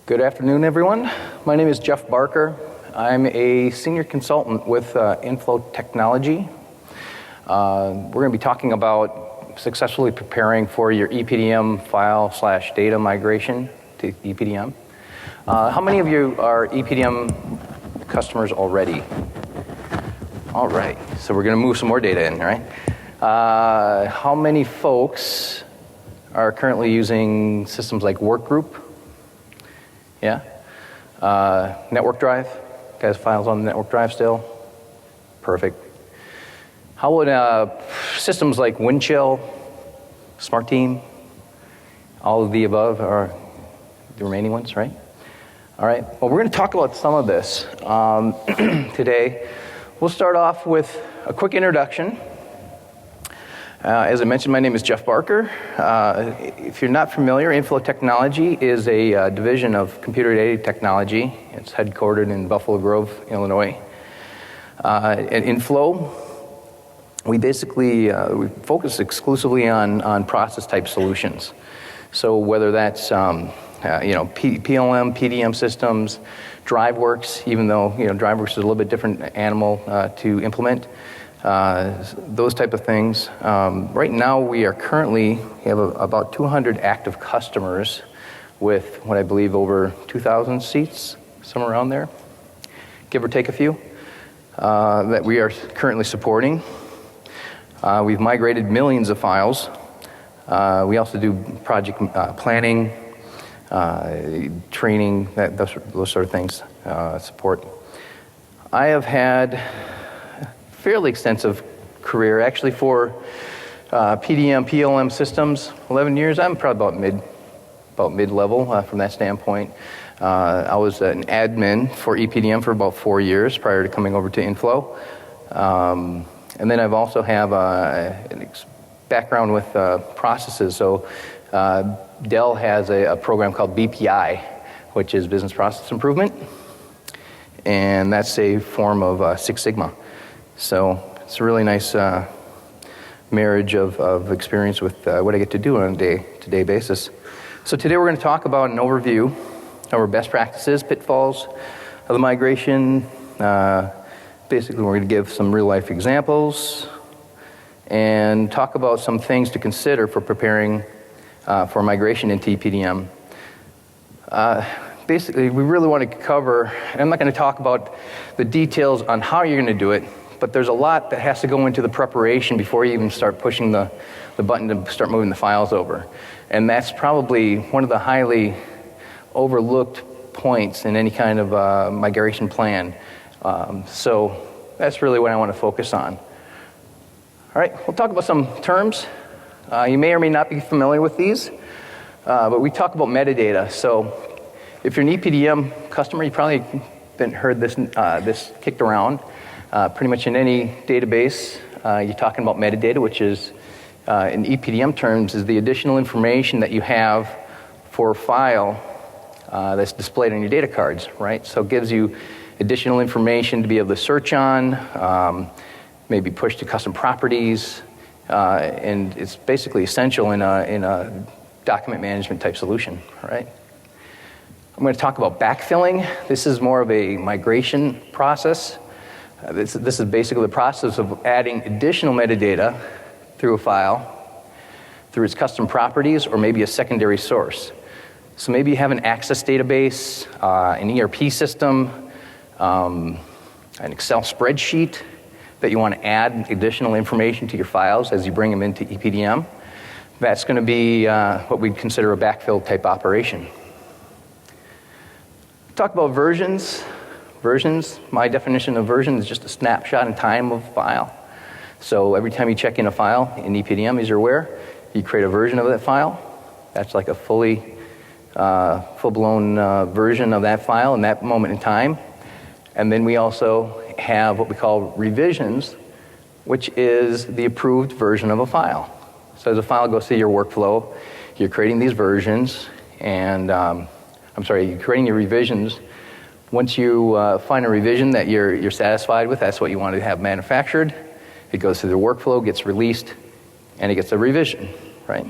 Good afternoon, everyone. My name is Jeff Barker. I'm a senior consultant with InFlow Technology. We're going to be talking about successfully preparing for your EPDM file/data migration to EPDM. How many of you are EPDM customers already? All right, so we're going to move some more data in, right? How many folks are currently using systems like Workgroup? Yeah? Network drive? Guys, files on the network drive still? Perfect. How would systems like Windchill, Smart Team, all of the above are the remaining ones, right? All right, well, we're going to talk about some of this today. We'll start off with a quick introduction. As I mentioned, my name is Jeff Barker. If you're not familiar, InFlow Technology is a division of computer-aided technology. It's headquartered in Buffalo Grove, Illinois. At InFlow, we basically we focus exclusively on process-type solutions. So whether that's PLM, PDM systems, DriveWorks, even though DriveWorks is a little bit different animal to implement. Those type of things. Right now we have about 200 active customers with what I believe over 2,000 seats, somewhere around there, give or take a few, that we are currently supporting. We've migrated millions of files. We also do project planning, training, those sort of things, support. I have had fairly extensive career, actually, for PDM, PLM systems, 11 years. I'm probably about mid-level from that standpoint. I was an admin for EPDM for about 4 years prior to coming over to InFlow. And then I've also have a background with processes. So Dell has a program called BPI, which is Business Process Improvement. And that's a form of Six Sigma. So it's a really nice marriage of experience with what I get to do on a day-to-day basis. So today we're going to talk about an overview of our best practices, pitfalls of the migration. Basically, we're going to give some real-life examples and talk about some things to consider for preparing for migration into EPDM. Basically, we really want to cover, and I'm not going to talk about the details on how you're going to do it, but there's a lot that has to go into the preparation before you even start pushing the button to start moving the files over. And that's probably one of the highly overlooked points in any kind of migration plan. So that's really what I want to focus on. All right, we'll talk about some terms. You may or may not be familiar with these, but we talk about metadata. So if you're an EPDM customer, you probably heard this kicked around. Pretty much in any database, you're talking about metadata, which is, in EPDM terms, is the additional information that you have for a file that's displayed on your data cards, right? So it gives you additional information to be able to search on, maybe push to custom properties, and it's basically essential in a document management type solution, right? I'm going to talk about backfilling. This is more of a migration process. This is basically the process of adding additional metadata through a file, through its custom properties, or maybe a secondary source. So maybe you have an Access database, an ERP system, an Excel spreadsheet that you want to add additional information to your files as you bring them into EPDM. That's going to be what we'd consider a backfill type operation. Talk about versions. Versions, my definition of version is just a snapshot in time of a file. So every time you check in a file in EPDM, as you're aware, you create a version of that file. That's like a full-blown version of that file in that moment in time. And then we also have what we call revisions, which is the approved version of a file. So as a file goes through your workflow, you're creating these versions, and you're creating your revisions. Once you find a revision that you're satisfied with, that's what you want to have manufactured. It goes through the workflow, gets released, and it gets a revision, right?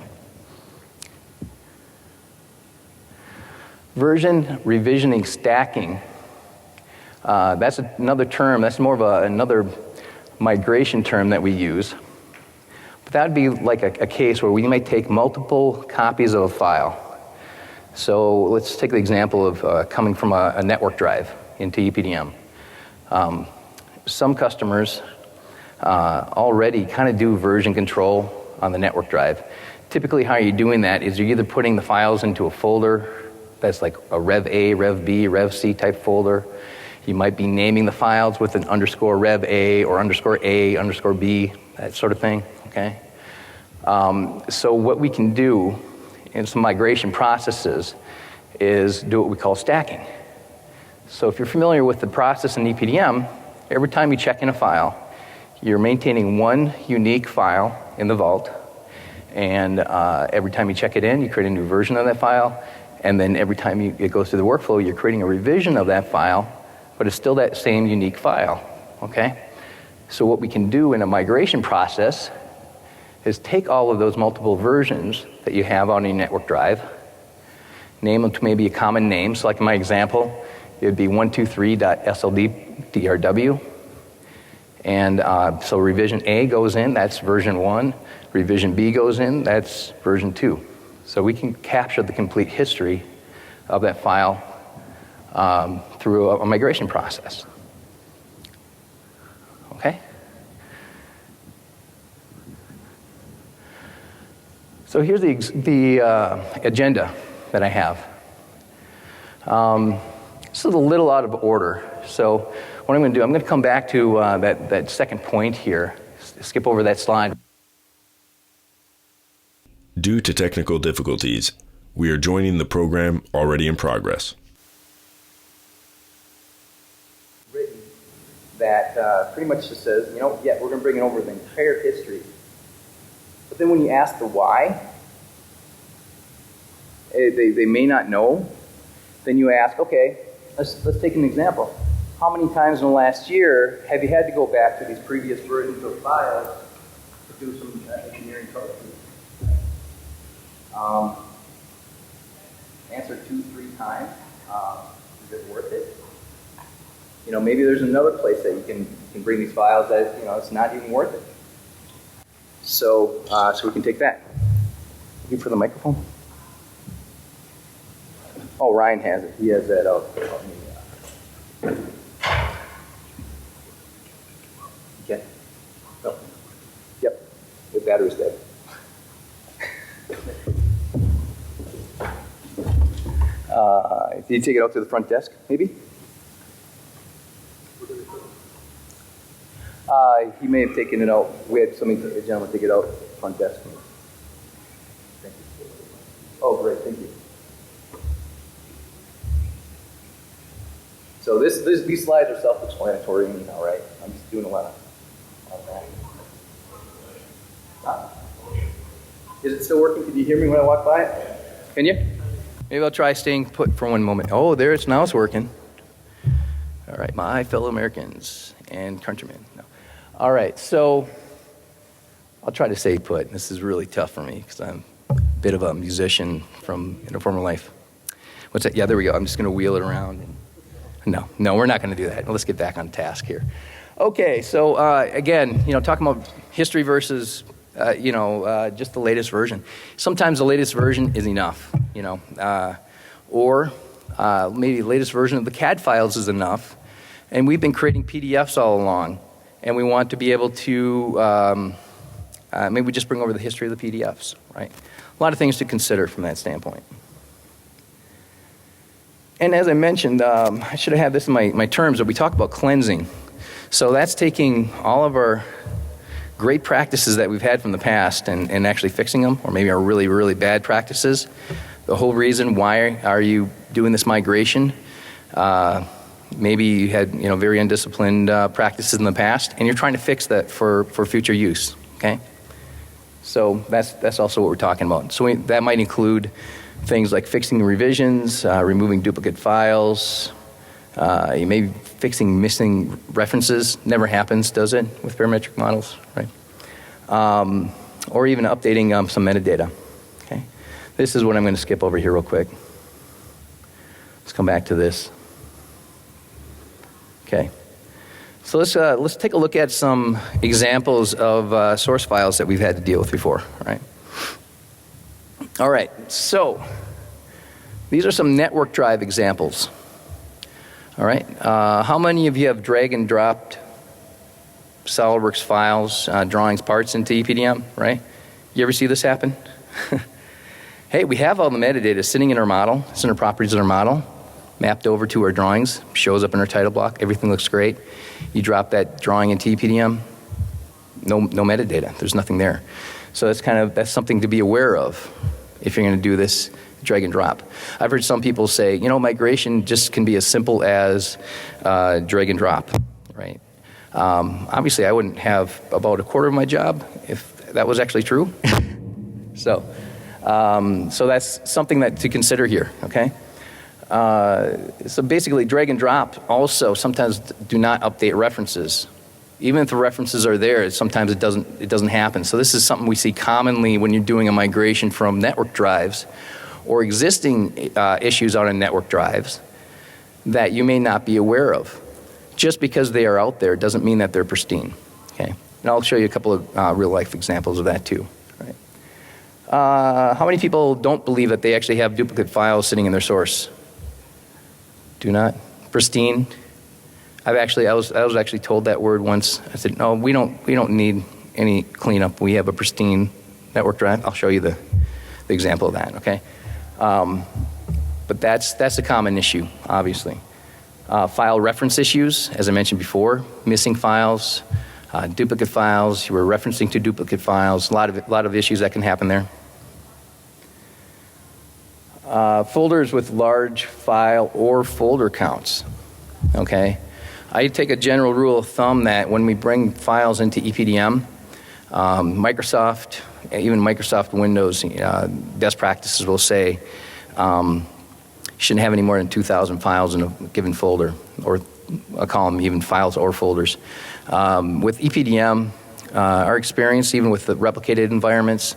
Version revisioning stacking. That's another term, that's more of another migration term that we use. But that would be like a case where we might take multiple copies of a file. So let's take the example of coming from a network drive into EPDM. Some customers already kind of do version control on the network drive. Typically how you're doing that is you're either putting the files into a folder that's like a Rev A, Rev B, Rev C type folder. You might be naming the files with an underscore Rev A or underscore A, underscore B, that sort of thing, okay? So what we can do in some migration processes is do what we call stacking. So if you're familiar with the process in EPDM, every time you check in a file, you're maintaining one unique file in the vault, and every time you check it in, you create a new version of that file, and then every time it goes through the workflow, you're creating a revision of that file, but it's still that same unique file, okay? So what we can do in a migration process is take all of those multiple versions that you have on your network drive, name them to maybe a common name. So like in my example, it would be 123.sldrw. And so revision A goes in, that's version 1. Revision B goes in, that's version 2. So we can capture the complete history of that file through a migration process. Okay? So here's the agenda that I have. This is a little out of order. So what I'm going to do, I'm going to come back to that second point here, skip over that slide. Due to technical difficulties, we are joining the program already in progress. Written that pretty much just says, you know, yeah, we're going to bring it over the entire history. But then when you ask the why, they may not know. Then you ask, okay, let's take an example. How many times in the last year have you had to go back to these previous versions of files to do some engineering troubleshooting? Answer 2-3 times. Is it worth it? You know, maybe there's another place that you can bring these files that, you know, it's not even worth it. So, so we can take that. Looking for the microphone? Oh, Ryan has it. He has that out. Okay. Oh. Yep. The battery's dead. Did you take it out to the front desk, maybe? He may have taken it out. We had a gentleman take it out front desk. Thank you. Oh, great. Thank you. So these slides are self-explanatory anyhow, right? I'm just doing a lot of that. Is it still working? Can you hear me when I walk by it? Can you? Maybe I'll try staying put for one moment. Oh, now it's working. All right, my fellow Americans and countrymen. No. All right, so I'll try to stay put. This is really tough for me because I'm a bit of a musician from in a former life. What's that? Yeah, there we go. I'm just going to wheel it around. No, we're not going to do that. Let's get back on task here. Okay, so again, you know, talking about history versus, just the latest version. Sometimes the latest version is enough, you know, or maybe the latest version of the CAD files is enough, and we've been creating PDFs all along, and we want to be able to maybe just bring over the history of the PDFs, right? A lot of things to consider from that standpoint. And as I mentioned, I should have had this in my terms, but we talk about cleansing. So that's taking all of our great practices that we've had from the past and actually fixing them, or maybe our really, really bad practices. The whole reason why are you doing this migration? Maybe you had very undisciplined practices in the past, and you're trying to fix that for future use, okay? So that's also what we're talking about. So that might include things like fixing revisions, removing duplicate files. You may be fixing missing references. Never happens, does it, with parametric models, right? Or even updating some metadata. Okay, this is what I'm going to skip over here real quick. Let's come back to this. Okay. So let's take a look at some examples of source files that we've had to deal with before, right? All right, so these are some network drive examples. All right, how many of you have drag and dropped SOLIDWORKS files, drawings, parts into EPDM, right? You ever see this happen? Hey, we have all the metadata sitting in our model, it's in our properties in our model, mapped over to our drawings, shows up in our title block, everything looks great. You drop that drawing into EPDM, no metadata, there's nothing there. So that's something to be aware of if you're going to do this drag and drop. I've heard some people say, you know, migration just can be as simple as drag and drop, right? Obviously, I wouldn't have about a quarter of my job if that was actually true. So that's something to consider here, okay? So basically, drag and drop also sometimes do not update references. Even if the references are there, sometimes it doesn't happen. So this is something we see commonly when you're doing a migration from network drives or existing issues on network drives that you may not be aware of. Just because they are out there doesn't mean that they're pristine. Okay, and I'll show you a couple of real life examples of that too. Right? How many people don't believe that they actually have duplicate files sitting in their source? Do not pristine. I was actually told that word once. I said, no, we don't need any cleanup. We have a pristine network drive. I'll show you the example of that, okay? But that's a common issue, obviously. File reference issues, as I mentioned before, missing files, duplicate files. You were referencing to duplicate files. A lot of issues that can happen there. Folders with large file or folder counts, okay? I take a general rule of thumb that when we bring files into EPDM, Microsoft, even Microsoft Windows best practices will say you shouldn't have any more than 2,000 files in a given folder, or I'll call them even files or folders. With EPDM, our experience, even with the replicated environments,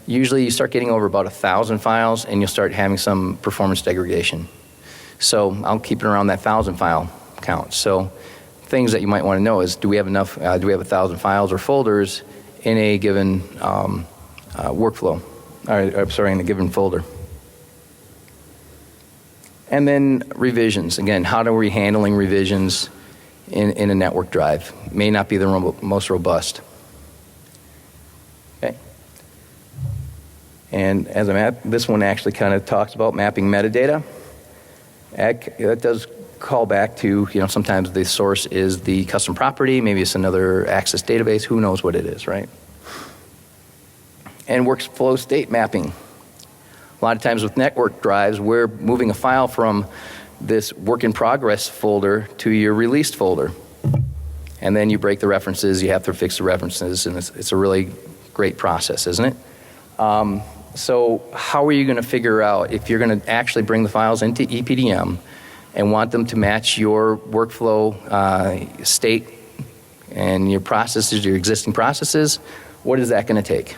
usually you start getting over about 1,000 files and you'll start having some performance degradation. So I'll keep it around that 1,000 file count. So things that you might want to know is, do we have enough, do we have 1,000 files or folders in a given workflow, in a given folder. And then revisions. Again, how are we handling revisions in a network drive? May not be the most robust. Okay. And as this one actually kind of talks about mapping metadata. That does call back to, you know, sometimes the source is the custom property, maybe it's another access database, who knows what it is, right? And workflow state mapping. A lot of times with network drives, we're moving a file from this work in progress folder to your released folder. And then you break the references, you have to fix the references, and it's a really great process, isn't it? So how are you going to figure out if you're going to actually bring the files into EPDM and want them to match your workflow state and your processes, your existing processes? What is that going to take?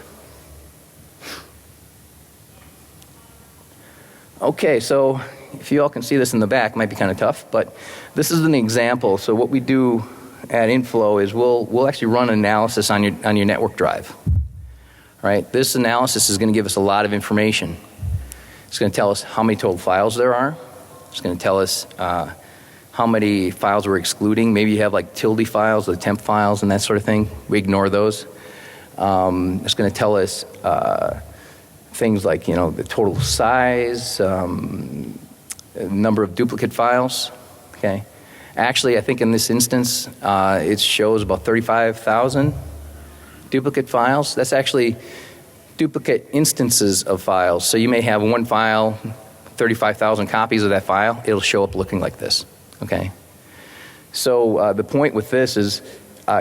Okay, so if you all can see this in the back, it might be kind of tough, but this is an example. So what we do at InFlow is we'll actually run an analysis on your network drive. Right? This analysis is going to give us a lot of information. It's going to tell us how many total files there are. It's going to tell us how many files we're excluding. Maybe you have like tilde files, the temp files, and that sort of thing. We ignore those. It's going to tell us things like, you know, the total size, number of duplicate files. Okay. Actually, I think in this instance, it shows about 35,000 duplicate files. That's actually duplicate instances of files. So you may have one file, 35,000 copies of that file. It'll show up looking like this. Okay. So the point with this is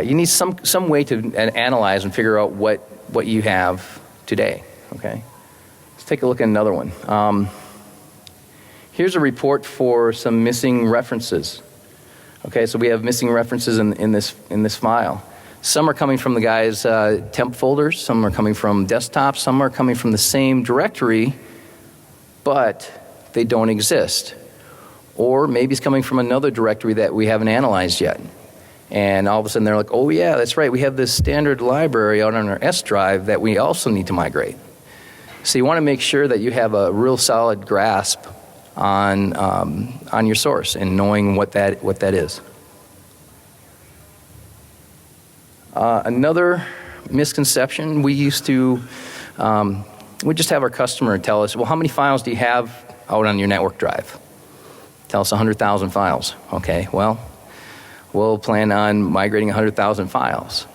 you need some way to analyze and figure out what you have today. Okay. Let's take a look at another one. Here's a report for some missing references. Okay, so we have missing references in this file. Some are coming from the guy's temp folders, some are coming from desktops, some are coming from the same directory, but they don't exist. Or maybe it's coming from another directory that we haven't analyzed yet. And all of a sudden they're like, oh yeah, that's right, we have this standard library out on our S drive that we also need to migrate. So you want to make sure that you have a real solid grasp on your source and knowing what that is. Another misconception, we used to, we just have our customer tell us, well, how many files do you have out on your network drive? Tell us 100,000 files. Okay, well, we'll plan on migrating 100,000 files.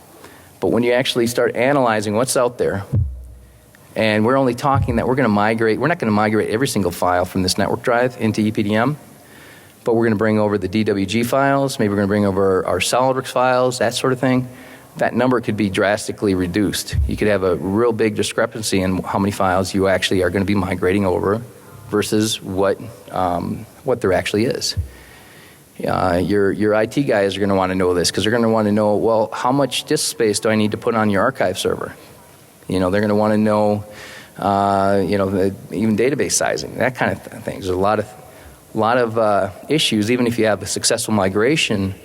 But when you actually start analyzing what's out there, and we're only talking that we're not going to migrate every single file from this network drive into EPDM, but we're going to bring over the DWG files, maybe we're going to bring over our SOLIDWORKS files, that sort of thing. That number could be drastically reduced. You could have a real big discrepancy in how many files you actually are going to be migrating over versus what there actually is. Your IT guys are going to want to know this because they're going to want to know, well, how much disk space do I need to put on your archive server? They're going to want to know, even database sizing, that kind of things. There's a lot of issues, even if you have a successful migration,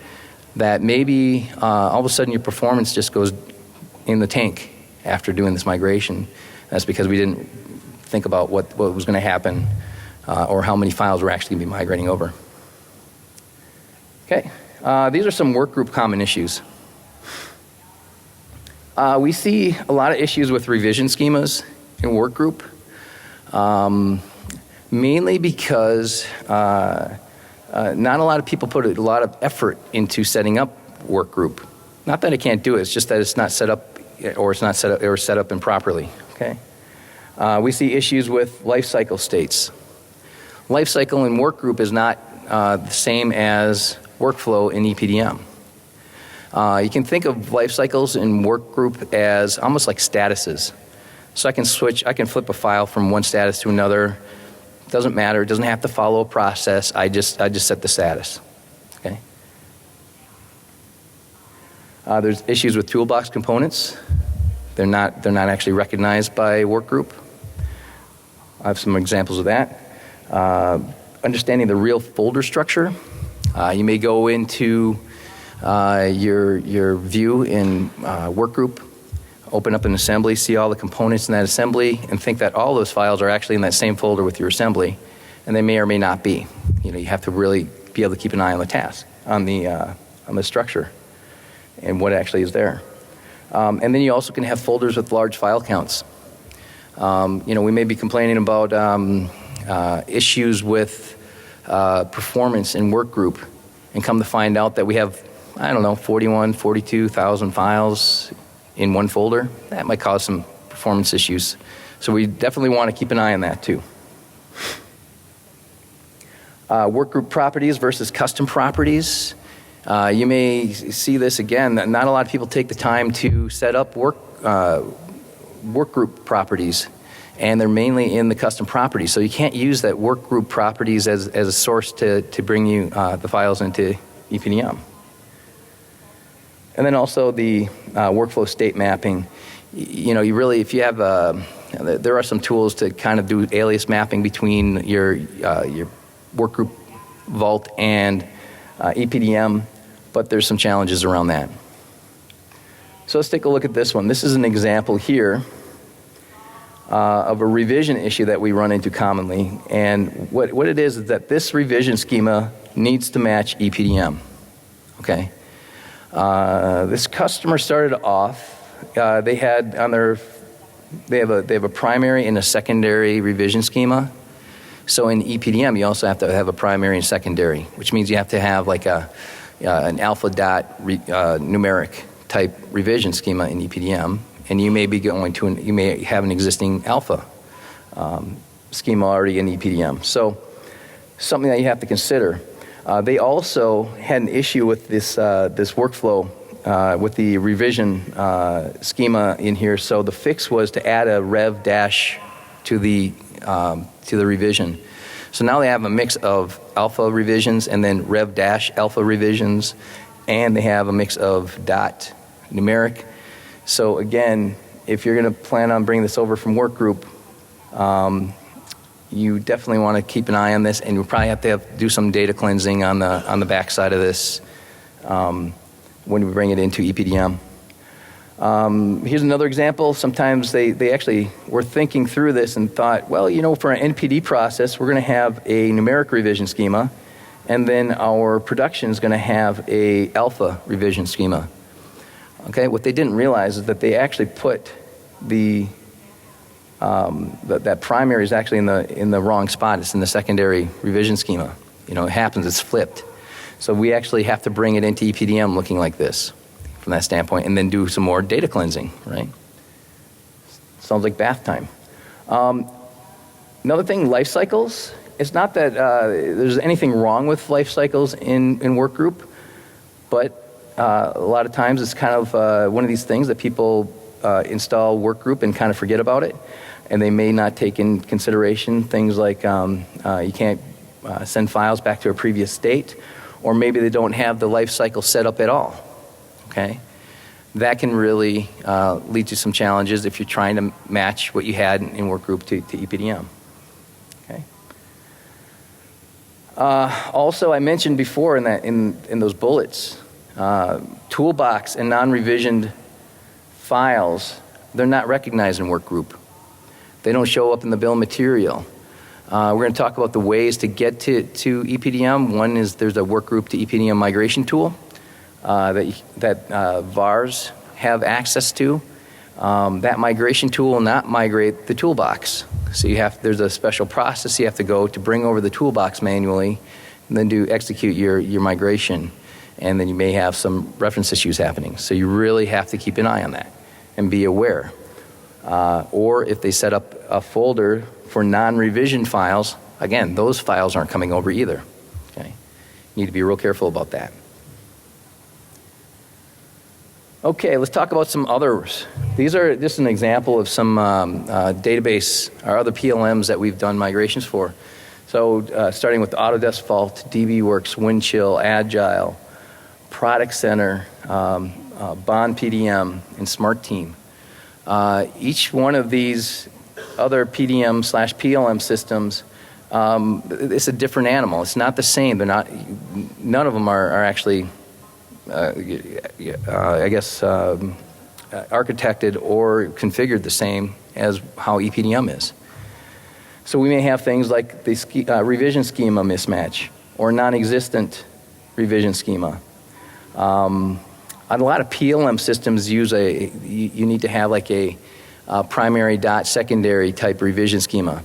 that maybe all of a sudden your performance just goes in the tank after doing this migration. That's because we didn't think about what was going to happen or how many files we're actually going to be migrating over. Okay, these are some workgroup common issues. We see a lot of issues with revision schemas in workgroup, mainly because not a lot of people put a lot of effort into setting up workgroup. Not that it can't do it, it's just that it's not set up or it's not set up or set up improperly. Okay, we see issues with life cycle states. Life cycle in workgroup is not the same as workflow in EPDM. You can think of life cycles in workgroup as almost like statuses. So I can flip a file from one status to another. Doesn't matter, it doesn't have to follow a process. I just set the status. Okay. There's issues with toolbox components. They're not actually recognized by workgroup. I have some examples of that. Understanding the real folder structure. You may go into your view in workgroup, open up an assembly, see all the components in that assembly, and think that all those files are actually in that same folder with your assembly, and they may or may not be. You have to really be able to keep an eye on the task, on the structure, and what actually is there. And then you also can have folders with large file counts. We may be complaining about issues with performance in workgroup, and come to find out that we have 42,000 files in one folder. That might cause some performance issues. So we definitely want to keep an eye on that too. Workgroup properties versus custom properties. You may see this again, that not a lot of people take the time to set up workgroup properties, and they're mainly in the custom properties. So you can't use that workgroup properties as a source to bring you the files into EPDM. And then also the workflow state mapping. You really, if you have, there are some tools to kind of do alias mapping between your workgroup vault and EPDM, but there's some challenges around that. So let's take a look at this one. This is an example here of a revision issue that we run into commonly. And what it is that this revision schema needs to match EPDM. Okay. This customer started off. They have a primary and a secondary revision schema. So in EPDM, you also have to have a primary and secondary, which means you have to have like an alpha dot numeric type revision schema in EPDM, and you may be you may have an existing alpha schema already in EPDM. So something that you have to consider. They also had an issue with this workflow with the revision schema in here. So the fix was to add a rev dash to the revision. So now they have a mix of alpha revisions and then rev dash alpha revisions, and they have a mix of dot numeric. So again, if you're going to plan on bringing this over from workgroup, you definitely want to keep an eye on this, and you'll probably have to do some data cleansing on the back side of this when we bring it into EPDM. Here's another example. Sometimes they actually were thinking through this and thought, well, you know, for an NPD process, we're going to have a numeric revision schema, and then our production is going to have a alpha revision schema. Okay, what they didn't realize is that they actually put that primary is actually in the wrong spot. It's in the secondary revision schema. You know, it happens. It's flipped. So we actually have to bring it into EPDM looking like this from that standpoint, and then do some more data cleansing, right? Sounds like bath time. Another thing, life cycles. It's not that there's anything wrong with life cycles in Workgroup, but a lot of times it's kind of one of these things that people install Workgroup and kind of forget about it, and they may not take in consideration things like you can't send files back to a previous state, or maybe they don't have the life cycle set up at all. Okay, that can really lead to some challenges if you're trying to match what you had in Workgroup to EPDM. Okay. Also, I mentioned before in those bullets, toolbox and non-revisioned files, they're not recognized in Workgroup. They don't show up in the bill of material. We're going to talk about the ways to get to EPDM. One is there's a Workgroup to EPDM migration tool that VARs have access to. That migration tool will not migrate the toolbox. So there's a special process you have to go to bring over the toolbox manually, and then execute your migration. And then you may have some reference issues happening. So you really have to keep an eye on that and be aware. Or if they set up a folder for non-revision files, again, those files aren't coming over either. Okay, you need to be real careful about that. Okay, let's talk about some others. These are just an example of some database or other PLMs that we've done migrations for. So starting with Autodesk Vault, DBWorks, Windchill, Agile, Product Center, Bond PDM, and Smart Team. Each one of these other PDM/PLM systems, it's a different animal. It's not the same. None of them are actually, I guess, architected or configured the same as how EPDM is. So we may have things like the revision schema mismatch or non-existent revision schema. A lot of PLM systems use you need to have like a primary dot secondary type revision schema.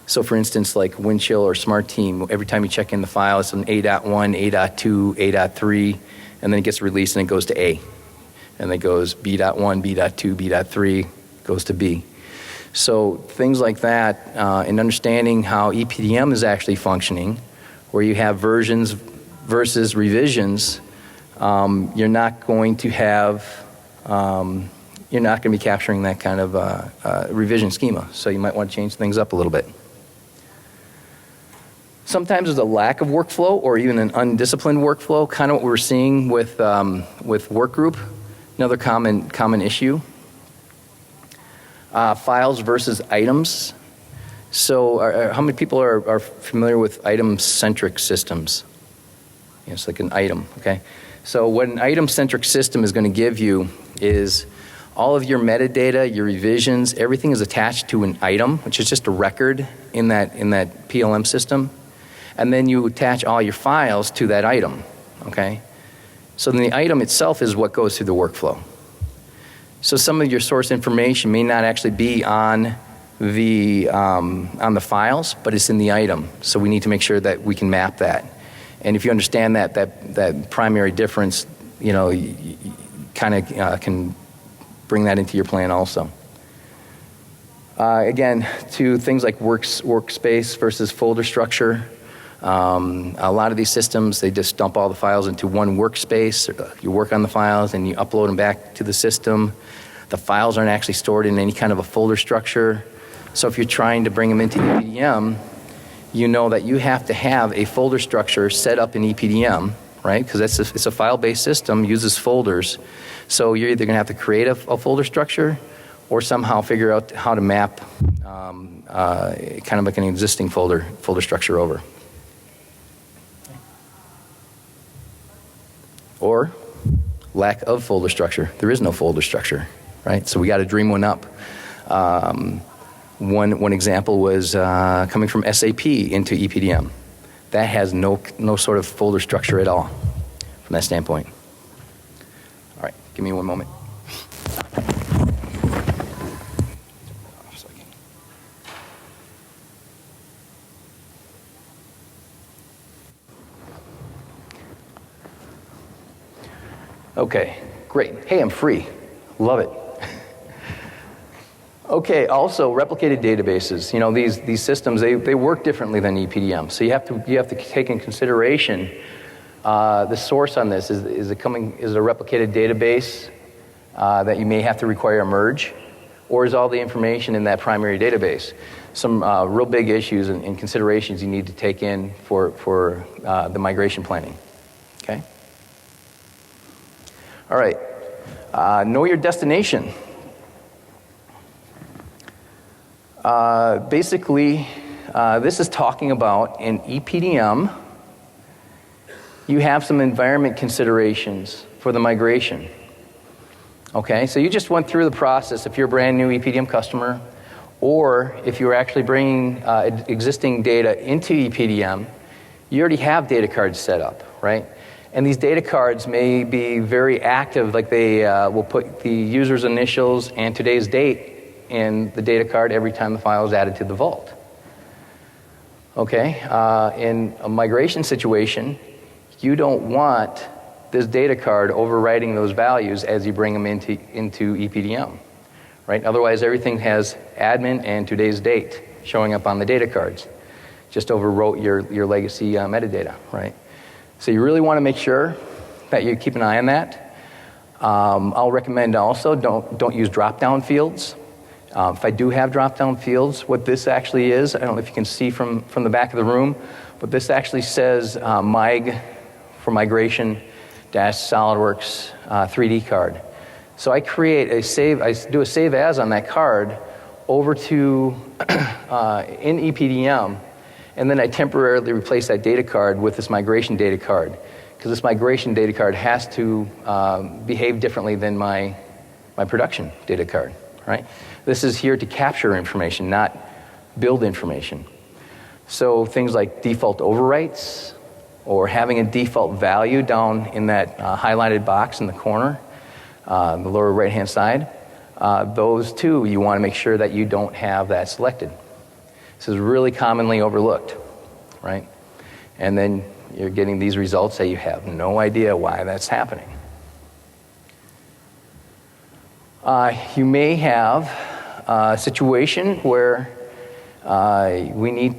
So for instance, like Windchill or Smart Team, every time you check in the file, it's an A.1, A.2, A.3, and then it gets released and it goes to A. And then it goes B.1, B.2, B.3, goes to B. So things like that, and understanding how EPDM is actually functioning, where you have versions versus revisions, you're not going to be capturing that kind of revision schema. So you might want to change things up a little bit. Sometimes there's a lack of workflow or even an undisciplined workflow, kind of what we're seeing with Workgroup, another common issue. Files versus items. So how many people are familiar with item-centric systems? It's like an item, okay? So what an item-centric system is going to give you is all of your metadata, your revisions, everything is attached to an item, which is just a record in that PLM system. And then you attach all your files to that item, okay? So then the item itself is what goes through the workflow. So some of your source information may not actually be on the files, but it's in the item. So we need to make sure that we can map that. And if you understand that primary difference, you kind of can bring that into your plan also. Again, to things like workspace versus folder structure. A lot of these systems, they just dump all the files into one workspace. You work on the files and you upload them back to the system. The files aren't actually stored in any kind of a folder structure. So if you're trying to bring them into EPDM, you know that you have to have a folder structure set up in EPDM, right? Because it's a file-based system, uses folders. So you're either going to have to create a folder structure or somehow figure out how to map kind of like an existing folder structure over. Or lack of folder structure. There is no folder structure, right? So we got to dream one up. One example was coming from SAP into EPDM. That has no sort of folder structure at all from that standpoint. All right, give me one moment. Okay, great. Hey, I'm free. Love it. Okay, also replicated databases. You know, these systems, they work differently than EPDM. So you have to take in consideration the source on this. Is it a replicated database that you may have to require a merge? Or is all the information in that primary database? Some real big issues and considerations you need to take in for the migration planning. Okay? All right, know your destination. Basically, this is talking about in EPDM, you have some environment considerations for the migration. Okay, so you just went through the process if you're a brand new EPDM customer, or if you're actually bringing existing data into EPDM, you already have data cards set up, right? And these data cards may be very active, like they will put the user's initials and today's date in the data card every time the file is added to the vault. Okay, in a migration situation, you don't want this data card overwriting those values as you bring them into EPDM, right? Otherwise, everything has admin and today's date showing up on the data cards. Just overwrote your legacy metadata, right? So you really want to make sure that you keep an eye on that. I'll recommend also don't use drop-down fields. If I do have drop-down fields, what this actually is, I don't know if you can see from the back of the room, but this actually says mig for migration -SolidWorks 3D card. So I create I do a save as on that card over to in EPDM, and then I temporarily replace that data card with this migration data card, because this migration data card has to behave differently than my production data card, right? This is here to capture information, not build information. So things like default overwrites, or having a default value down in that highlighted box in the corner, the lower right-hand side, those two, you want to make sure that you don't have that selected. This is really commonly overlooked, right? And then you're getting these results that you have no idea why that's happening. You may have a situation where we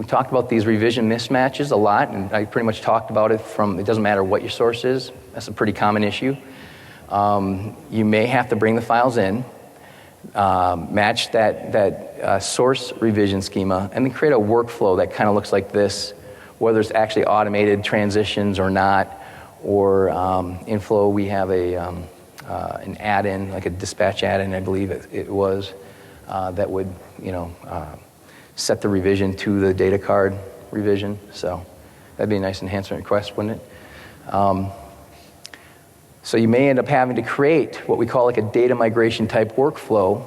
talked about these revision mismatches a lot, and I pretty much talked about it it doesn't matter what your source is. That's a pretty common issue. You may have to bring the files in, match that source revision schema, and then create a workflow that kind of looks like this, whether it's actually automated transitions or not, or InFlow, we have an add-in, like a dispatch add-in, I believe it was, that would, set the revision to the data card revision. So that'd be a nice enhancement request, wouldn't it? So you may end up having to create what we call like a data migration type workflow.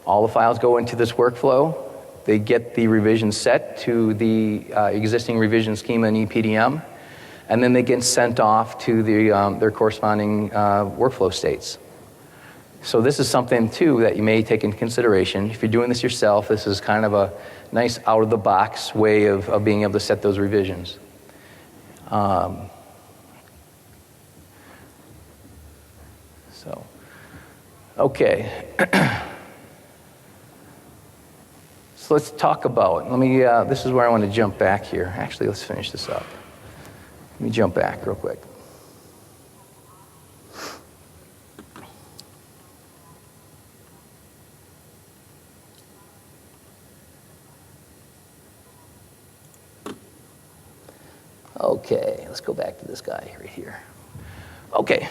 All the files go into this workflow. They get the revision set to the existing revision schema in EPDM, and then they get sent off to their corresponding workflow states. So this is something, too, that you may take into consideration. If you're doing this yourself, this is kind of a nice out-of-the-box way of being able to set those revisions. Okay. So let's talk about, this is where I want to jump back here. Actually, let's finish this up. Let me jump back real quick. Okay, let's go back to this guy right here. Okay,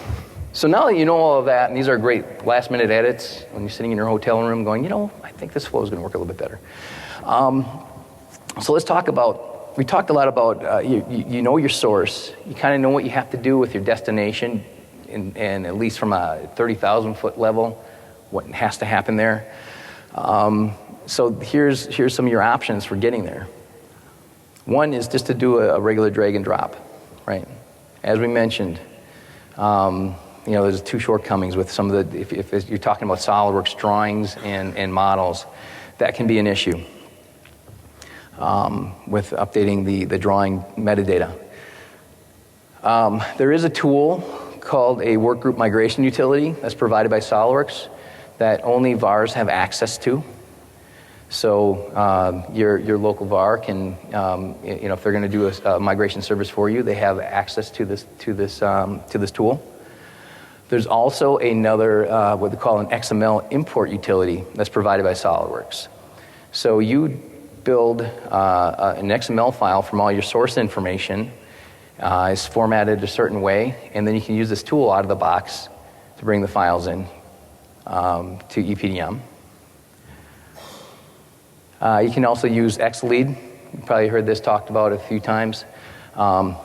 So now that you know all of that, and these are great last-minute edits when you're sitting in your hotel room going, I think this flow is going to work a little bit better. So let's talk about, we talked a lot about, you know your source. You kind of know what you have to do with your destination, and at least from a 30,000-foot level, what has to happen there. So here's some of your options for getting there. One is just to do a regular drag and drop, right? As we mentioned, there's two shortcomings with some of the, if you're talking about SOLIDWORKS drawings and models, that can be an issue with updating the drawing metadata. There is a tool called a Workgroup migration utility that's provided by SOLIDWORKS that only VARs have access to. So your local VAR can, if they're going to do a migration service for you, they have access to this tool. There's also another what they call an XML import utility that's provided by SOLIDWORKS. So you build an XML file from all your source information. It's formatted a certain way, and then you can use this tool out of the box to bring the files in to EPDM. You can also use XLead. You probably heard this talked about a few times. I'm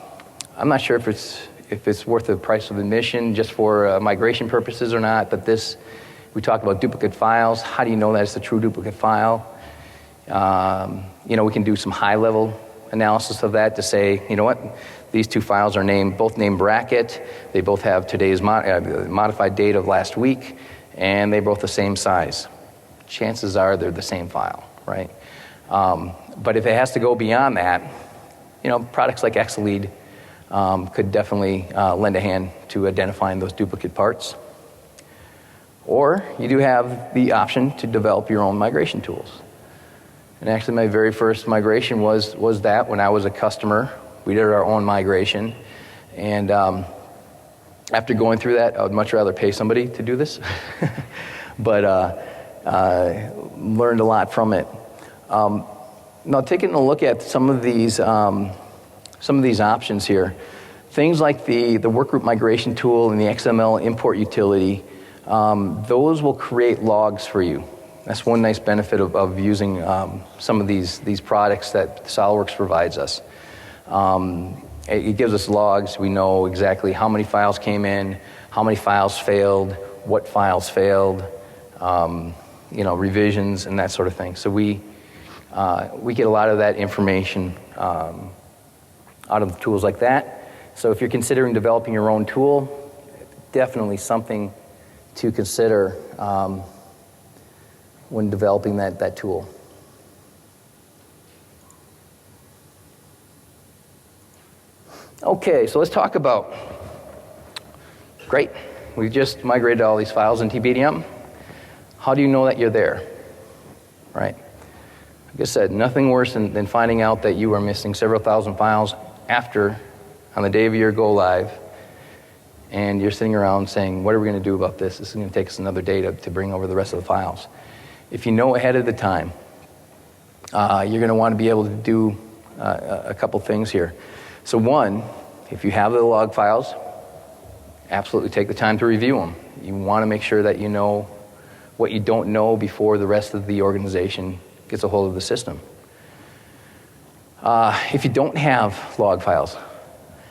not sure if it's worth the price of admission just for migration purposes or not, but we talk about duplicate files. How do you know that it's a true duplicate file? We can do some high-level analysis of that to say, you know what, these two files are both named bracket, they both have today's modified date of last week, and they're both the same size. Chances are they're the same file, right? But if it has to go beyond that, products like XLead could definitely lend a hand to identifying those duplicate parts. Or you do have the option to develop your own migration tools. And actually my very first migration was that when I was a customer. We did our own migration. And after going through that, I would much rather pay somebody to do this. But learned a lot from it. Now taking a look at some of these options here, things like the Workgroup migration tool and the XML import utility, those will create logs for you. That's one nice benefit of using some of these products that SOLIDWORKS provides us. It gives us logs. We know exactly how many files came in, how many files failed, what files failed, revisions and that sort of thing. So we get a lot of that information out of tools like that. So if you're considering developing your own tool, definitely something to consider when developing that tool. Okay, so let's talk about, great, we just migrated all these files into PDM. How do you know that you're there, right? Like I said, nothing worse than finding out that you are missing several thousand files on the day of your go live, and you're sitting around saying, what are we going to do about this? This is going to take us another day to bring over the rest of the files. If you know ahead of the time, you're going to want to be able to do a couple things here. So one, if you have the log files, absolutely take the time to review them. You want to make sure that you know what you don't know before the rest of the organization gets a hold of the system. If you don't have log files,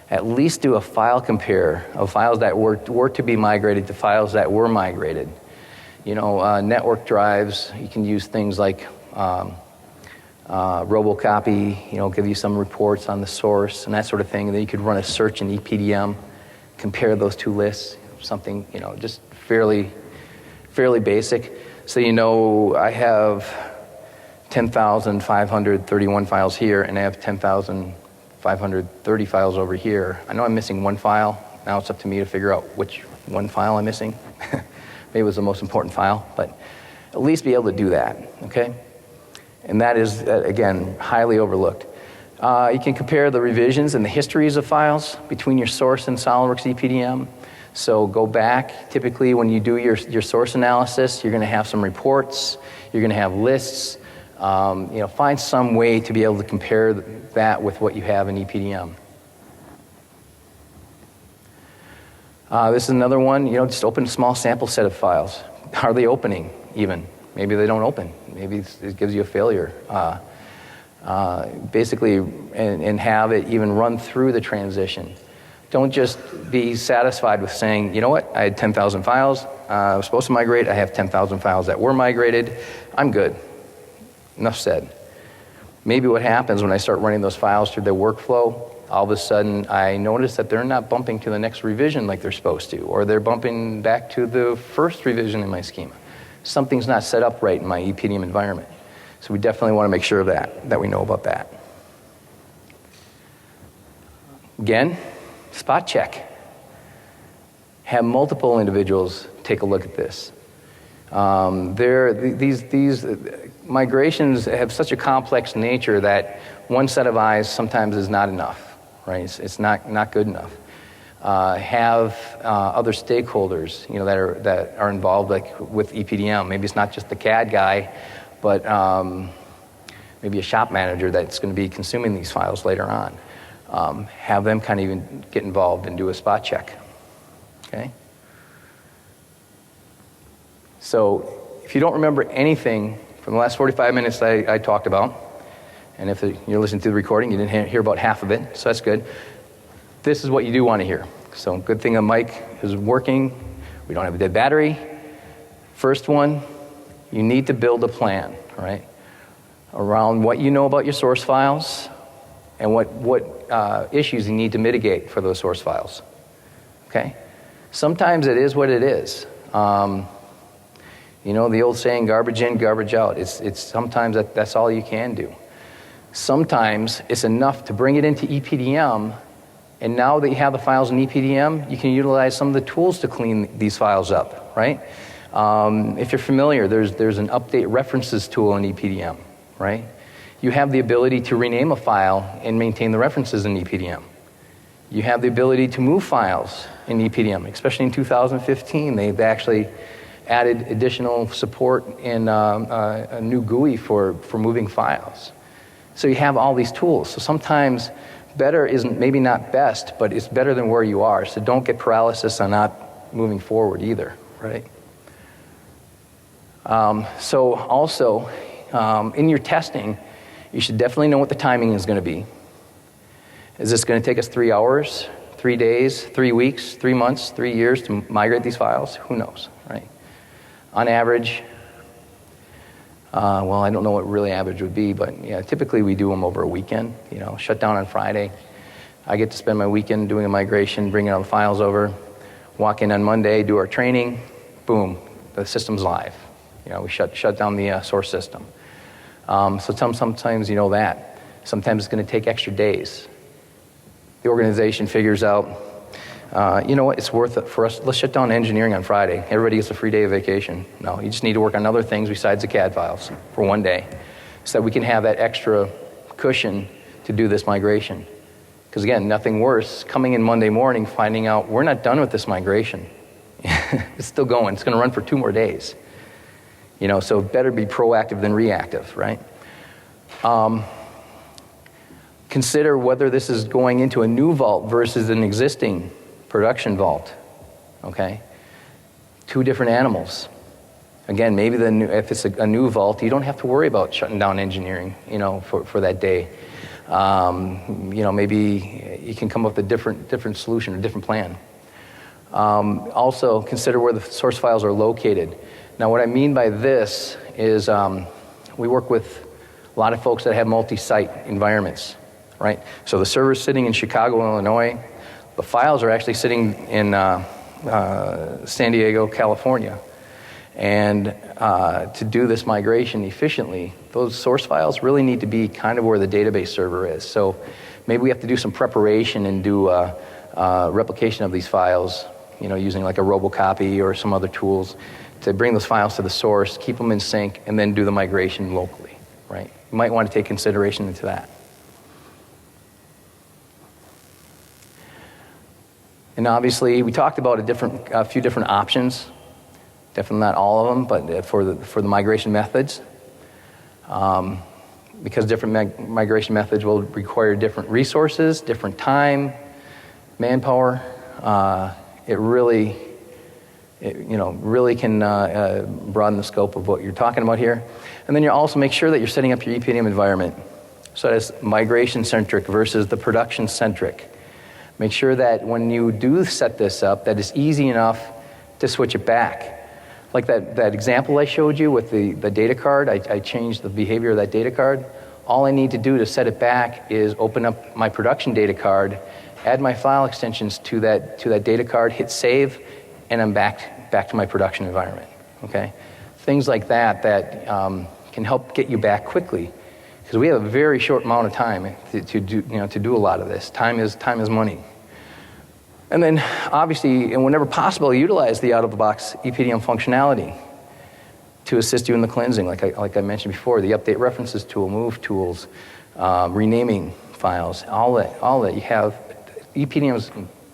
at least do a file compare of files that were to be migrated to files that were migrated. Network drives, you can use things like Robocopy, give you some reports on the source and that sort of thing. And then you could run a search in EPDM, compare those two lists, something, just fairly basic. So, I have 10,531 files here, and I have 10,530 files over here. I know I'm missing one file. Now it's up to me to figure out which one file I'm missing. Maybe it was the most important file, but at least be able to do that, okay? And that is, again, highly overlooked. You can compare the revisions and the histories of files between your source and SOLIDWORKS EPDM. So go back. Typically, when you do your source analysis, you're going to have some reports. You're going to have lists. Find some way to be able to compare that with what you have in EPDM. This is another one, just open a small sample set of files. Are they opening even? Maybe they don't open. Maybe it gives you a failure. Basically, and have it even run through the transition. Don't just be satisfied with saying, you know what, I had 10,000 files, I was supposed to migrate, I have 10,000 files that were migrated, I'm good. Enough said. Maybe what happens when I start running those files through their workflow, all of a sudden I notice that they're not bumping to the next revision like they're supposed to, or they're bumping back to the first revision in my schema. Something's not set up right in my EPDM environment. So we definitely want to make sure of that we know about that. Again, spot check. Have multiple individuals take a look at this. These migrations have such a complex nature that one set of eyes sometimes is not enough, right? It's not good enough. Have other stakeholders, that are involved, like with EPDM. Maybe it's not just the CAD guy, but maybe a shop manager that's going to be consuming these files later on. Have them kind of even get involved and do a spot check. Okay? So if you don't remember anything from the last 45 minutes that I talked about, and if you're listening to the recording, you didn't hear about half of it, so that's good. This is what you do want to hear. So good thing a mic is working. We don't have a dead battery. First one, you need to build a plan, right, around what you know about your source files and what issues you need to mitigate for those source files. Okay? Sometimes it is what it is. The old saying, garbage in, garbage out. It's sometimes that's all you can do. Sometimes it's enough to bring it into EPDM, and now that you have the files in EPDM, you can utilize some of the tools to clean these files up, right? If you're familiar, there's an update references tool in EPDM, right? You have the ability to rename a file and maintain the references in EPDM. You have the ability to move files in EPDM, especially in 2015. They've actually added additional support in a new GUI for moving files. So you have all these tools. So sometimes better isn't maybe not best, but it's better than where you are. So don't get paralysis on not moving forward either, right? So also, in your testing, you should definitely know what the timing is going to be. Is this going to take us 3 hours, 3 days, 3 weeks, 3 months, 3 years to migrate these files? Who knows, right? On average, I don't know what really average would be, but yeah, typically we do them over a weekend, shut down on Friday. I get to spend my weekend doing a migration, bringing all the files over, walk in on Monday, do our training, boom, the system's live. We shut down the source system. So sometimes that. Sometimes it's going to take extra days. The organization figures out, what, it's worth it for us. Let's shut down engineering on Friday. Everybody gets a free day of vacation. No, you just need to work on other things besides the CAD files for one day so that we can have that extra cushion to do this migration. Because again, nothing worse, coming in Monday morning, finding out we're not done with this migration. It's still going. It's going to run for 2 more days. So better be proactive than reactive, right? Consider whether this is going into a new vault versus an existing production vault, okay? 2 different animals. Again, maybe if it's a new vault, you don't have to worry about shutting down engineering, for that day. Maybe you can come up with a different solution, a different plan. Also, consider where the source files are located. Now, what I mean by this is we work with a lot of folks that have multi-site environments, right? So the server's sitting in Chicago, Illinois. The files are actually sitting in San Diego, California. And to do this migration efficiently, those source files really need to be kind of where the database server is. So maybe we have to do some preparation and do replication of these files, using like a robocopy or some other tools to bring those files to the source, keep them in sync, and then do the migration locally, right? You might want to take consideration into that. And obviously, we talked about a few different options. Definitely not all of them, but for the migration methods. Because different migration methods will require different resources, different time, manpower, it really, really can broaden the scope of what you're talking about here. And then you also make sure that you're setting up your EPDM environment. So that's migration-centric versus the production-centric. Make sure that when you do set this up, that it's easy enough to switch it back. Like that example I showed you with the data card, I changed the behavior of that data card. All I need to do to set it back is open up my production data card, add my file extensions to that data card, hit save, and I'm back to my production environment. Okay, things like that can help get you back quickly, because we have a very short amount of time to do a lot of this. Time is money. And then, obviously, and whenever possible, utilize the out-of-the-box EPDM functionality to assist you in the cleansing, like I mentioned before, the update references tool, move tools, renaming files, all that you have. EPDM is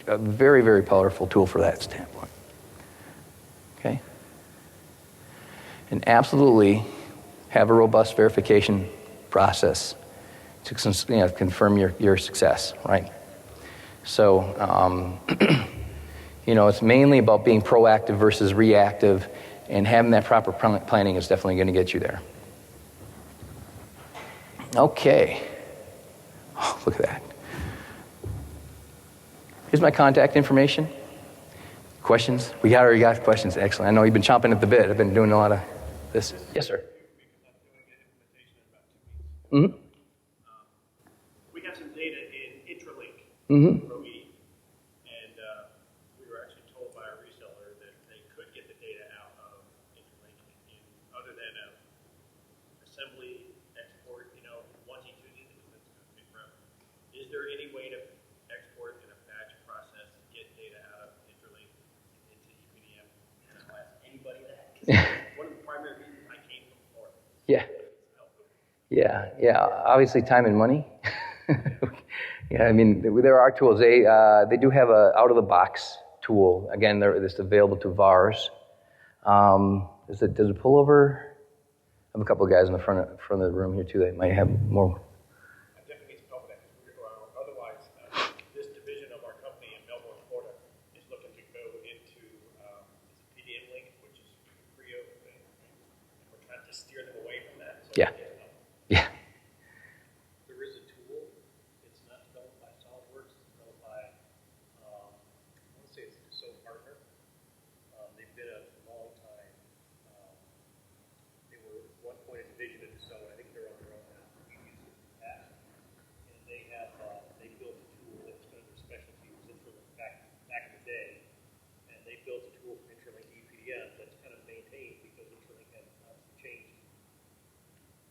a very, very powerful tool for that standpoint. Okay? And absolutely have a robust verification process to confirm your success, right? So, it's mainly about being proactive versus reactive, and having that proper planning is definitely going to get you there. Okay. Oh, look at that. Here's my contact information. Questions? We already got questions. Excellent. I know you've been chomping at the bit. I've been doing a lot of this. Yes, sir. Mm-hmm. We have some data in Intralink. Mm-hmm. And we were actually told by our reseller that they could get the data out of Intralink in other than assembly, export, onesie twosie. That's going to take forever. Is there any way to export in a batch process to get data out of Intralink into EPDM? And I'll ask anybody that. One of the primary reasons I came from Florida. Yeah. Yeah. Obviously, time and money. Yeah, I mean, there are tools. They do have a out-of-the-box tool. Again, it's available to VARs. Does it pull over? I have a couple of guys in the front of the room here too that might have more. I definitely need to talk about that. Otherwise, this division of our company in Melbourne, Florida, is looking to go into PDM Link, which is Creo, and we're trying to steer them away from that. So Yeah. Yeah. There is a tool. It's not developed by SolidWorks. It's developed by, I want to say it's a Dassault partner. They've been a long time. They were at one point a division of Dassault. I think they're on their own now. We used it in the past. And they built a tool that's kind of their specialty. It was Intralink back in the day. And they built a tool for Intralink EPDM that's kind of maintained because Intralink has obviously changed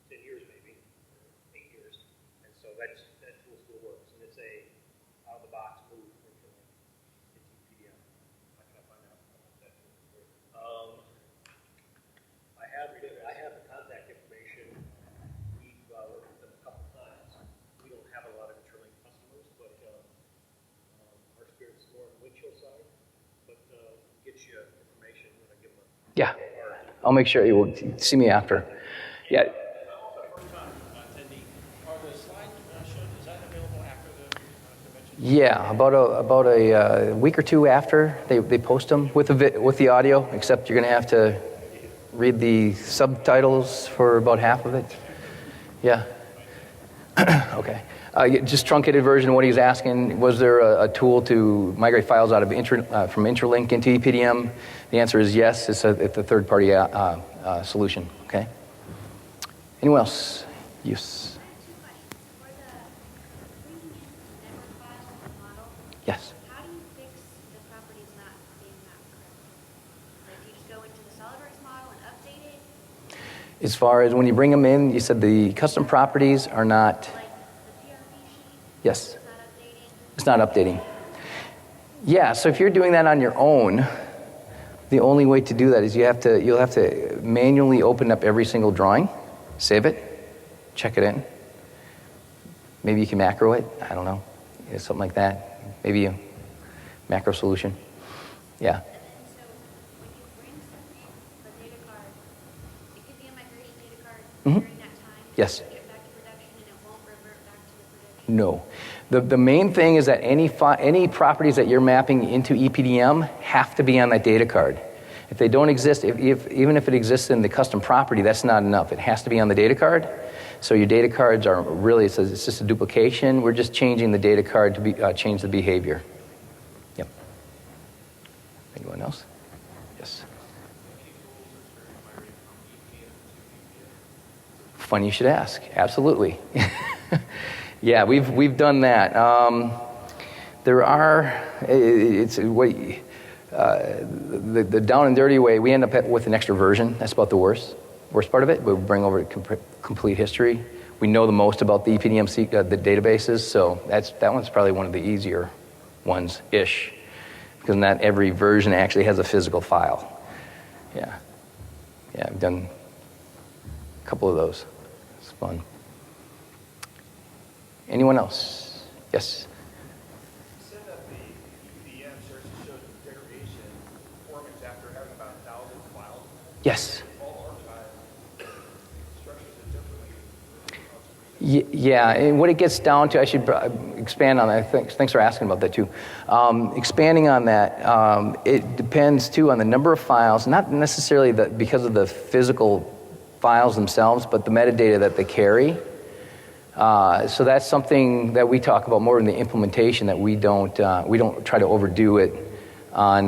10 years maybe, or 8 years. And so that tool still works. And it's a out-of-the-box move for Intralink into EPDM. How can I find out about that tool? I have the contact information. We've worked with them a couple times. We don't have a lot of Intralink customers, but our experience is more on the windshield side. But get you information when I give them a Yeah. I'll make sure you will see me after. Yeah. first time attendee. Are the slides shown? Is that available after the convention? Yeah, about a week or two after they post them with the audio, except you're going to have to read the subtitles for about half of it. Yeah. Okay. Just truncated version of what he's asking, was there a tool to migrate files out of from Intralink into EPDM? The answer is yes. It's a third-party solution. Okay. Anyone else? Yes. Yes. How do you fix the properties not being mapped correctly? Like, do you just go into the SolidWorks model and update it? As far as when you bring them in, you said the custom properties are not. Like the PRP sheet? Yes. Is that updating? It's not updating. Yeah. So if you're doing that on your own, the only way to do that is you'll have to manually open up every single drawing, save it, check it in. Maybe you can macro it. I don't know. Something like that. Maybe a macro solution. Yeah. And so when you bring something, the data card, it could be a migration data card during that time. Yes. You get back to production and it won't revert back to the production. No. The main thing is that any properties that you're mapping into EPDM have to be on that data card. If they don't exist, even if it exists in the custom property, that's not enough. It has to be on the data card. So your data cards are really, it's just a duplication. We're just changing the data card to change the behavior. Yep. Anyone else? Yes. Funny you should ask. Absolutely. Yeah, we've done that. There are, it's the down and dirty way, we end up with an extra version. That's about the worst part of it. We bring over complete history. We know the most about the EPDM, the databases, so that one's probably one of the easier ones-ish, because not every version actually has a physical file. Yeah, I've done a couple of those. It's fun. Anyone else? Yes? You said that the EPDM starts to show degradation performance after having about 1,000 files. Yes. All archived structures it differently. Yeah, and what it gets down to, I should expand on that. Thanks for asking about that too. Expanding on that, it depends too on the number of files, not necessarily because of the physical files themselves, but the metadata that they carry. So that's something that we talk about more in the implementation, that we don't try to overdo it on.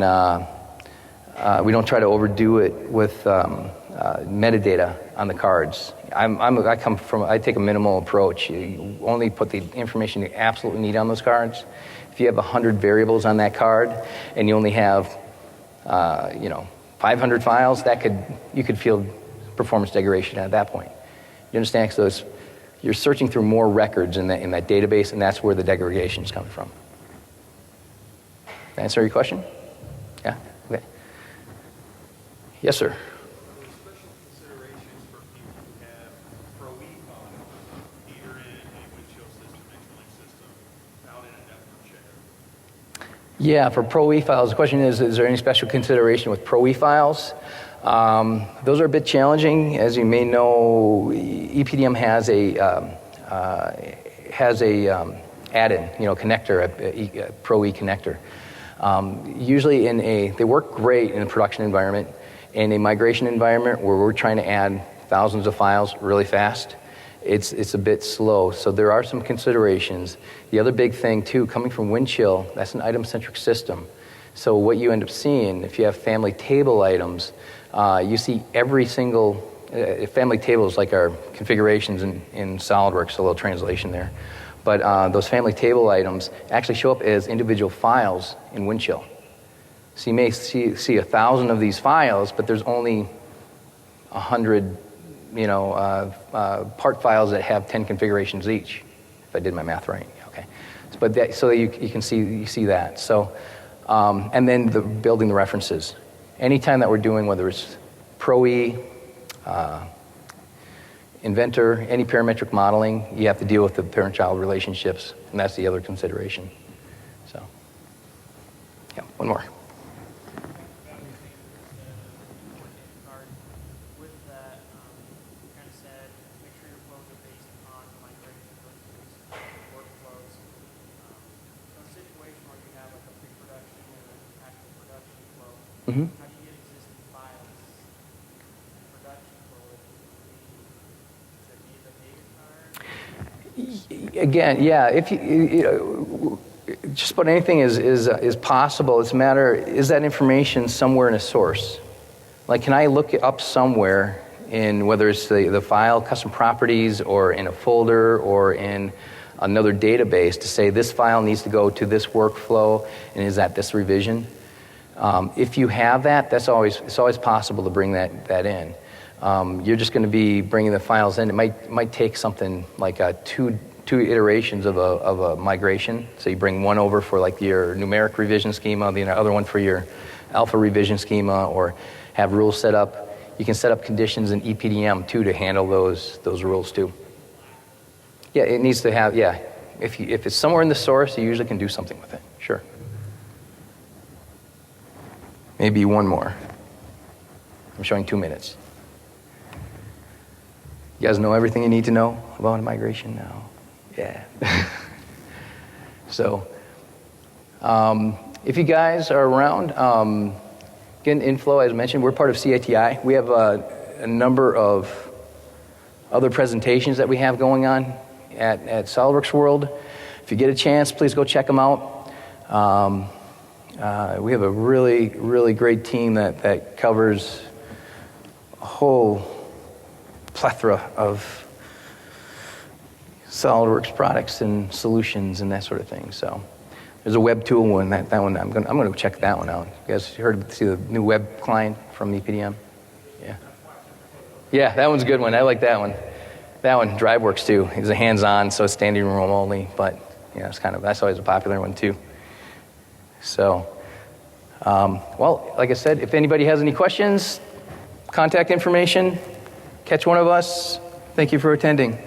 We don't try to overdo it with metadata on the cards. I take a minimal approach. You only put the information you absolutely need on those cards. If you have 100 variables on that card and you only have 500 files, you could feel performance degradation at that point. You understand? So you're searching through more records in that database, and that's where the degradation is coming from. Answer your question? Yeah? Okay. Yes, sir. Are there special considerations for people who have Pro-E files, either in a windshield system, a cooling system, out in a network share? Yeah, for Pro-E files, the question is there any special consideration with Pro-E files? Those are a bit challenging. As you may know, EPDM has a add-in, connector, a Pro-E connector. Usually they work great in a production environment. In a migration environment where we're trying to add thousands of files really fast, it's a bit slow. So there are some considerations. The other big thing too, coming from Windchill, that's an item-centric system. So what you end up seeing, if you have family table items, you see every single family table is like our configurations in SOLIDWORKS, a little translation there. But those family table items actually show up as individual files in Windchill. So you may see 1,000 of these files, but there's only 100, part files that have 10 configurations each. If I did my math right, okay. So you can see that. So, and then building the references. Anytime that we're doing, whether it's Pro-E, Inventor, any parametric modeling, you have to deal with the parent-child relationships, and that's the other consideration. So, yeah, one more. With that, you kind of said, make sure your flows are based on migration workflows. So a situation where you have like a pre-production and an actual production flow, Mm-hmm. how do you get existing files in production flow? Is it via the data card? Again, yeah, if just about anything is possible. It's a matter, is that information somewhere in a source? Like, can I look it up somewhere in, whether it's the file, custom properties, or in a folder, or in another database, to say this file needs to go to this workflow, and is that this revision? If you have that, it's always possible to bring that in. You're just going to be bringing the files in. It might take something like two iterations of a migration. So you bring one over for like your numeric revision schema, the other one for your alpha revision schema, or have rules set up. You can set up conditions in EPDM too to handle those rules too. Yeah, it needs to have, yeah. If it's somewhere in the source, you usually can do something with it. Sure. Maybe one more. I'm showing 2 minutes. You guys know everything you need to know about migration now? Yeah. So if you guys are around, again, InFlow, as mentioned, we're part of CITI. We have a number of other presentations that we have going on at SOLIDWORKS World. If you get a chance, please go check them out. We have a really, really great team that covers a whole plethora of SOLIDWORKS products and solutions and that sort of thing. So there's a web tool one. That one I'm going to check that one out. You guys see the new web client from EPDM? Yeah. Yeah, that one's a good one. I like that one. That one, DriveWorks too. It's a hands-on, so it's standing room only. But yeah, that's always a popular one too. So, well, like I said, if anybody has any questions, contact information, catch one of us. Thank you for attending.